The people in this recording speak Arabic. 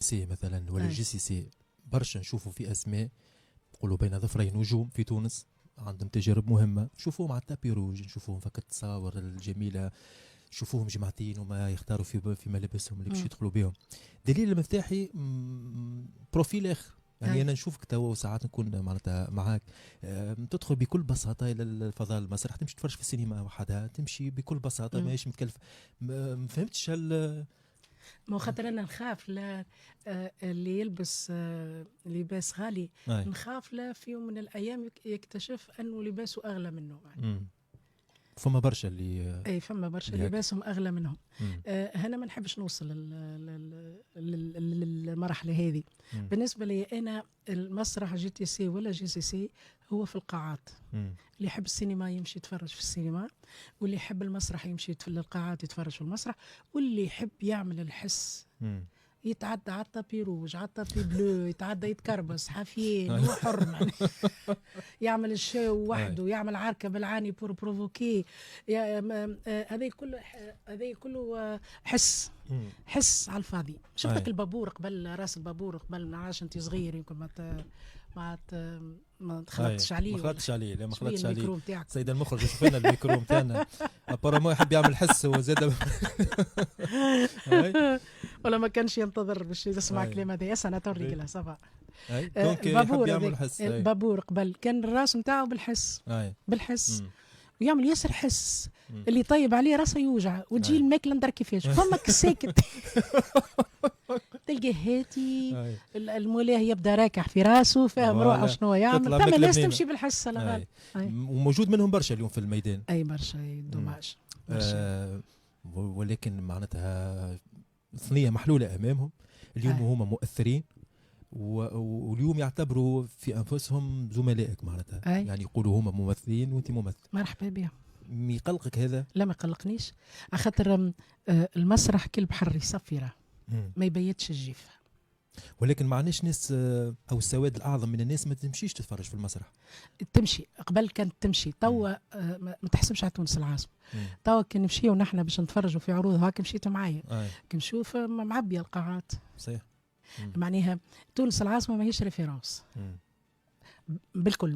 سي مثلا ولا أي. جي سي سي، برشا نشوفوا في اسماء نقولوا بين ظفرين نجوم في تونس عندهم تجارب مهمه، نشوفوهم على التابي روج، نشوفوهم في التصاور الجميله، نشوفوهم جماعتين وما يختاروا في ملابسهم اللي باش مم. يدخلوا بهم. دليل المفتاحي بروفيل اخر. يعني أي. انا نشوفك توا ساعات نكون معناتها معاك، تدخل بكل بساطه الى الفضاء المسرح، تمشي تتفرج في السينما وحدها، تمشي بكل بساطه مم. ماهيش متكلف. ما فهمتش هل مو خاطر انا نخاف لا اللي يلبس لباس غالي، اي. نخاف لا في يوم من الايام يكتشف انه لباسه اغلى منه يعني. مم. فما برشا اللي اي فما برشا اللي هكا. لباسهم اغلى منهم. مم. هنا ما نحبش نوصل للمرحله هذه. مم. بالنسبه لي انا المسرح جي تي سي ولا جي سي سي هو في القاعات. مم. اللي يحب السينما يمشي يتفرج في السينما، واللي يحب المسرح يمشي في القاعات يتفرج في المسرح، واللي يحب يعمل الحس مم. يتعدى على الطابي روج، على الطابي بلو، يتعدى يتكربس حافيين، هو حر يعني. يعمل الشو وحده، يعمل عركه بالعاني بور بروفوكي. هذا كله حس. مم. حس على الفاضي. شفتك أي. البابور قبل، راس البابور قبل، ما عادش انت صغير يمكن ما تخلطتش عليه. ما خلطتش عليه، لا ما شويه خلطتش عليه. الميكرو نتاعك. سيد المخرج شوف لنا الميكرو نتاعنا، ابارامون يحب يعمل حس هو زاد. ولا ما كانش ينتظر باش يسمع أي. كلام هذا. انا توريك له صبا. دونك يحب البابور يعمل هذاك، حس. البابور قبل كان الراس نتاعو بالحس. اي. بالحس. مم. ويعمل ياسر حس. مم. اللي طيب عليه راسه يوجع وتجي أي. الماكله ندر كيفاش فمك ساكت. تلقى هاتي أي. المولاه يبدا راكح في راسه فاهم روحه شنو يعمل. تطلع ثم ماكلة الناس بنينة. تمشي بالحس على غالب. وموجود منهم برشا اليوم في الميدان. اي برشا دوماج. ولكن معناتها ثنية محلولة امامهم اليوم. هما مؤثرين واليوم يعتبروا في انفسهم زملائك معناتها. يعني يقولوا هما ممثلين وانت ممثل. مرحبا بهم. يقلقك هذا؟ لا ما يقلقنيش، خاطر المسرح كالبحر يصفره ما يبيتش الجيف. ولكن معناش ناس او السواد الاعظم من الناس ما تمشيش تتفرج في المسرح. تمشي قبل كانت تمشي، توا ما تحسبش على تونس العاصمه. توا كان نمشيو نحن باش نتفرجوا في عروض هاك مشيت معايا. كي نشوف معبيه القاعات. صحيح. معناها تونس العاصمه ماهيش ريفيرونس بالكل.